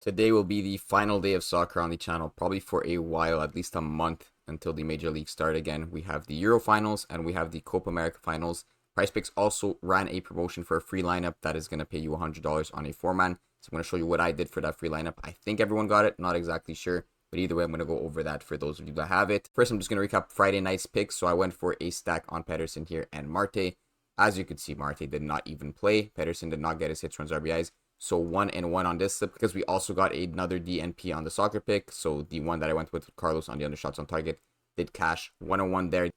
Today will be the final day of soccer on the channel, probably for a while, at least a month until the major leagues start again. We have the Euro finals and we have the Copa America finals. Prizepicks also ran a promotion for a free lineup that is going to pay you $100 on a 4-man. So I'm going to show you what I did for that free lineup. I think everyone got it, not exactly sure. But either way, I'm going to go over that for those of you that have it. First, I'm just going to recap Friday night's picks. So I went for a stack on Pedersen here and Marte. As you can see, Marte did not even play. Pedersen did not get his hits, runs, RBIs. So 1-1 on this slip because we also got another DNP on the soccer pick. So the one that I went with Carlos on the undershots on target did cash 1-1 there.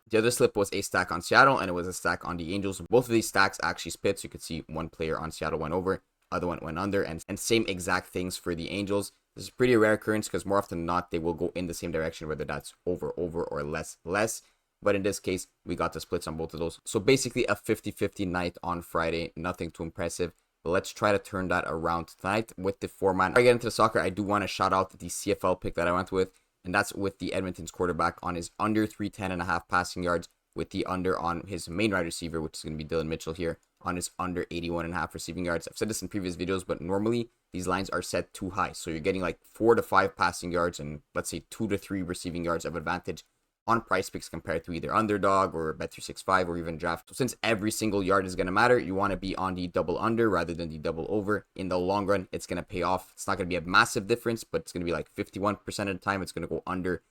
The other slip was a stack on Seattle and it was a stack on the Angels. Both of these stacks actually split. So you could see one player on Seattle went over, other one went under, and same exact things for the Angels. This is pretty rare occurrence because more often than not, they will go in the same direction, whether that's over, or less. But in this case, we got the splits on both of those. So basically a 50-50 night on Friday. Nothing too impressive. But let's try to turn that around tonight with the 4-man. Before I get into the soccer, I do want to shout out the CFL pick that I went with. And that's with the Edmonton's quarterback on his under 310.5 passing yards, with the under on his main wide receiver, which is going to be Dylan Mitchell here, on his under 81.5 receiving yards. I've said this in previous videos, but normally these lines are set too high. So you're getting like 4 to 5 passing yards and let's say 2 to 3 receiving yards of advantage on Prizepicks compared to either Underdog or Bet365 or even Draft. So since every single yard is going to matter, you want to be on the double under rather than the double over. In the long run, it's going to pay off. It's not going to be a massive difference, but it's going to be like 51% of the time it's going to go under.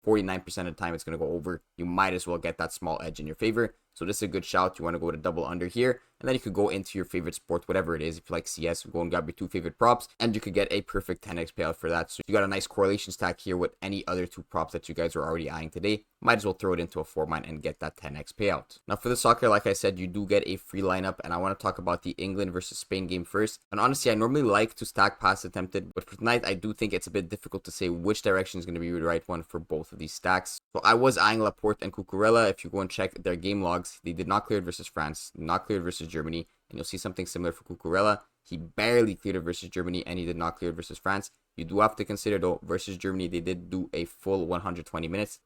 49% of the time it's going to go over. You might as well get that small edge in your favor. So this is a good shout. You want to go to double under here, and then you could go into your favorite sport, whatever it is. If you like CS, go and grab your 2 favorite props, and you could get a perfect 10x payout for that. So you got a nice correlation stack here with any other 2 props that you guys are already eyeing today. Might as well throw it into a 4-man and get that 10x payout. Now for the soccer, like I said, you do get a free lineup, and I want to talk about the England versus Spain game first. And honestly, I normally like to stack pass attempted, but for tonight, I do think it's a bit difficult to say which direction is going to be the right one for both of these stacks. So I was eyeing Laporte and Cucurella. If you go and check their game logs, they did not clear it versus France, not cleared versus Germany, and you'll see something similar for Cucurella. He barely cleared it versus Germany, and he did not clear it versus France. You do have to consider, though, versus Germany, they did do a full 120 minutes.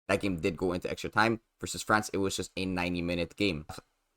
That game did go into extra time. Versus France, it was just a 90-minute game.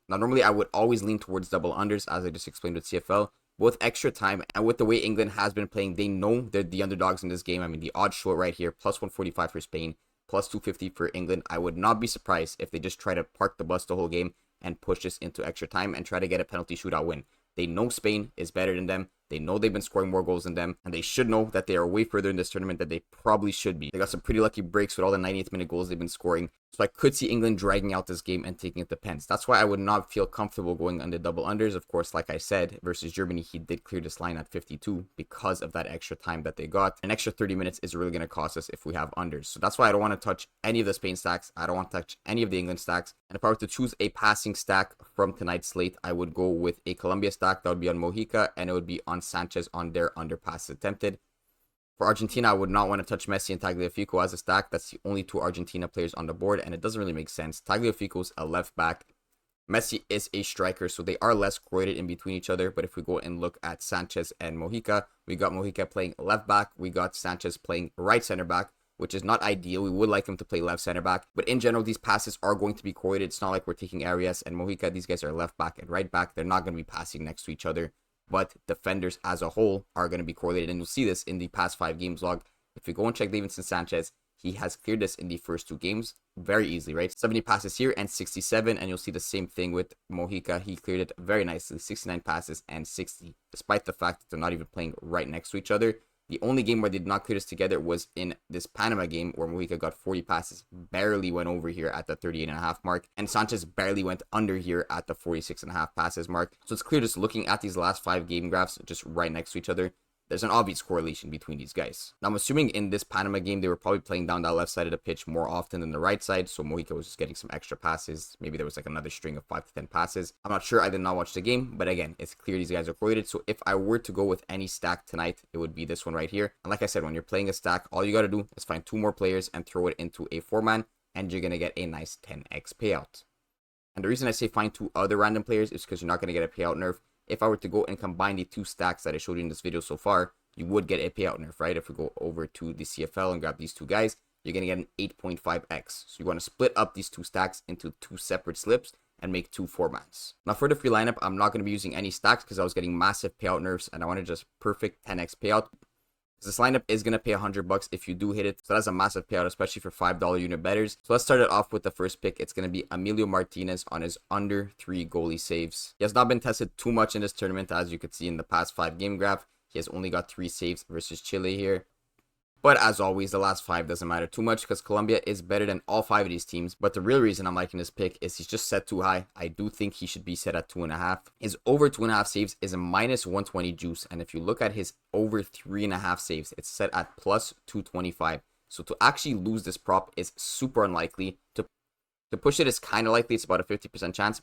Now, normally, I would always lean towards double unders, as I just explained with CFL. With extra time, and with the way England has been playing, they know they're the underdogs in this game. I mean, the odds show it right here, plus 145 for Spain, plus 250 for England. I would not be surprised if they just try to park the bus the whole game and push this into extra time and try to get a penalty shootout win. They know Spain is better than them. They know they've been scoring more goals than them, and they should know that they are way further in this tournament than they probably should be. They got some pretty lucky breaks with all the 90th minute goals they've been scoring. So I could see England dragging out this game and taking it to pens. That's why I would not feel comfortable going under double unders. Of course, like I said, versus Germany, he did clear this line at 52 because of that extra time that they got. An extra 30 minutes is really going to cost us if we have unders. So that's why I don't want to touch any of the Spain stacks. I don't want to touch any of the England stacks. And if I were to choose a passing stack from tonight's slate, I would go with a Colombia stack. That would be on Mojica, and it would be on Sanchez on their under passes attempted. For Argentina, I would not want to touch Messi and Tagliafico as a stack. That's the only 2 Argentina players on the board, and it doesn't really make sense. Tagliafico's a left back. Messi is a striker, so they are less correlated in between each other. But if we go and look at Sanchez and Mojica, we got Mojica playing left back. We got Sanchez playing right center back, which is not ideal. We would like him to play left center back. But in general, these passes are going to be correlated. It's not like we're taking Arias and Mojica. These guys are left back and right back. They're not going to be passing next to each other. But defenders as a whole are going to be correlated. And you'll see this in the past 5 games log. If we go and check Davinson Sanchez, he has cleared this in the first 2 games very easily, right? 70 passes here and 67. And you'll see the same thing with Mojica. He cleared it very nicely, 69 passes and 60, despite the fact that they're not even playing right next to each other. The only game where they did not clear this together was in this Panama game where Mojica got 40 passes, barely went over here at the 38.5 mark, and Sanchez barely went under here at the 46.5 passes mark. So it's clear just looking at these last 5 game graphs just right next to each other, there's an obvious correlation between these guys. Now, I'm assuming in this Panama game, they were probably playing down that left side of the pitch more often than the right side, so Mojica was just getting some extra passes. Maybe there was like another string of 5 to 10 passes. I'm not sure. I did not watch the game, but again, it's clear these guys are correlated. So if I were to go with any stack tonight, it would be this one right here. And like I said, when you're playing a stack, all you got to do is find 2 more players and throw it into a 4-man, and you're going to get a nice 10x payout. And the reason I say find 2 other random players is because you're not going to get a payout nerf. If I were to go and combine the 2 stacks that I showed you in this video so far, you would get a payout nerf, right? If we go over to the CFL and grab these 2 guys, you're going to get an 8.5x. So you want to split up these 2 stacks into 2 separate slips and make 2 4-mans. Now for the free lineup, I'm not going to be using any stacks because I was getting massive payout nerfs and I wanted just perfect 10x payout. This lineup is going to pay $100 if you do hit it. So that's a massive payout, especially for $5 unit bettors. So let's start it off with the first pick. It's going to be Emilio Martinez on his under 3 goalie saves. He has not been tested too much in this tournament, as you could see in the past 5 game graph. He has only got 3 saves versus Chile here. But as always, the last 5 doesn't matter too much because Colombia is better than all 5 of these teams. But the real reason I'm liking this pick is he's just set too high. I do think he should be set at 2.5. His over 2.5 saves is a minus 120 juice. And if you look at his over 3.5 saves, it's set at plus 225. So to actually lose this prop is super unlikely. To push it is kind of likely. It's about a 50% chance.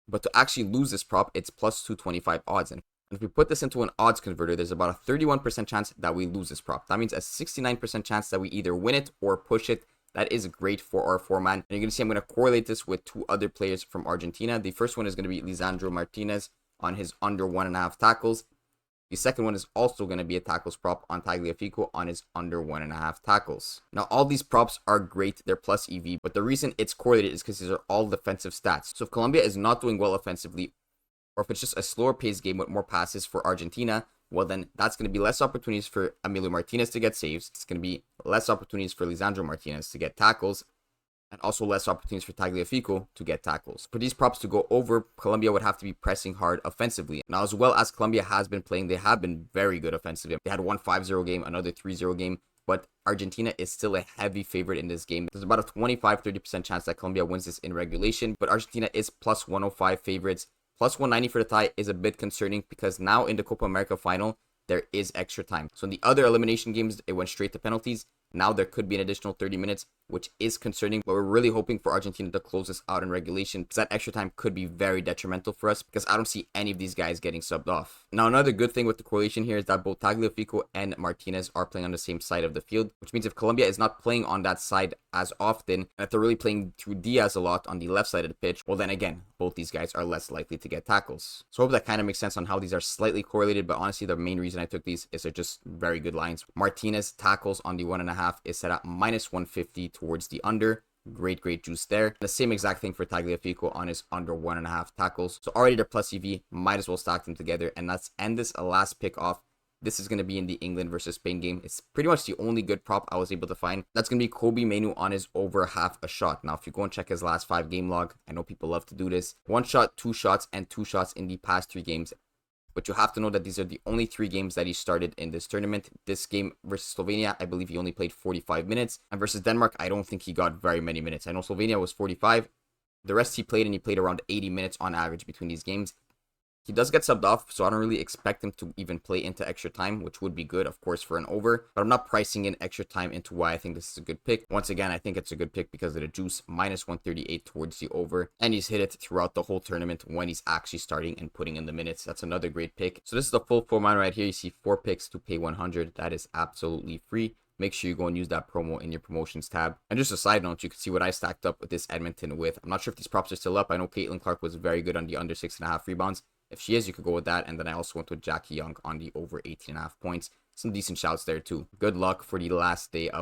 But to actually lose this prop, it's plus 225 odds. And if we put this into an odds converter, there's about a 31% chance that we lose this prop. That means a 69% chance that we either win it or push it. That is great for our 4-man. And you're going to see I'm going to correlate this with 2 other players from Argentina. The first one is going to be Lisandro Martinez on his under 1.5 tackles. The second one is also going to be a tackles prop on Tagliafico on his under 1.5 tackles. Now, all these props are great. They're plus EV. But the reason it's correlated is because these are all defensive stats. So if Colombia is not doing well offensively, or if it's just a slower paced game with more passes for Argentina, well then that's going to be less opportunities for Emilio Martinez to get saves. It's going to be less opportunities for Lisandro Martinez to get tackles, and also less opportunities for Tagliafico to get tackles. For these props to go over, Colombia would have to be pressing hard offensively. Now, as well as Colombia has been playing, they have been very good offensively. They had one 5-0 game, another 3-0 game, but Argentina is still a heavy favorite in this game. There's about a 25-30% chance that Colombia wins this in regulation, but Argentina is plus 105 favorites. Plus 190 for the tie is a bit concerning because now in the Copa America final, there is extra time. So in the other elimination games, it went straight to penalties. Now there could be an additional 30 minutes, which is concerning, but we're really hoping for Argentina to close this out in regulation because that extra time could be very detrimental for us because I don't see any of these guys getting subbed off. Now, another good thing with the correlation here is that both Tagliafico and Martinez are playing on the same side of the field, which means if Colombia is not playing on that side as often, and if they're really playing through Diaz a lot on the left side of the pitch, well then again, both these guys are less likely to get tackles. So I hope that kind of makes sense on how these are slightly correlated, but honestly, the main reason I took these is they're just very good lines. Martinez tackles on the 1.5 is set at minus 150 towards the under. Great juice there. The same exact thing for Tagliafico on his under 1.5 tackles. So already they're plus EV, might as well stack them together. And let's end this last pick off. This is going to be in the England versus Spain game. It's pretty much the only good prop I was able to find. That's going to be Kobe Manu on his over half a shot. Now, if you go and check his last 5 game log, I know people love to do this. 1 shot, 2 shots, and 2 shots in the past 3 games. But you have to know that these are the only 3 games that he started in this tournament. This game versus Slovenia, I believe he only played 45 minutes. And versus Denmark, I don't think he got very many minutes. I know Slovenia was 45. The rest he played, and he played around 80 minutes on average between these games. He does get subbed off, so I don't really expect him to even play into extra time, which would be good, of course, for an over. But I'm not pricing in extra time into why I think this is a good pick. Once again, I think it's a good pick because of the juice, minus 138 towards the over. And he's hit it throughout the whole tournament when he's actually starting and putting in the minutes. That's another great pick. So this is the full 4-man right here. You see 4 picks to pay 100. That is absolutely free. Make sure you go and use that promo in your promotions tab. And just a side note, you can see what I stacked up with this Edmonton with. I'm not sure if these props are still up. I know Caitlin Clark was very good on the under 6.5 rebounds. If she is, you could go with that. And then I also went with Jackie Young on the over 18.5 points. Some decent shouts there too. Good luck for the last day of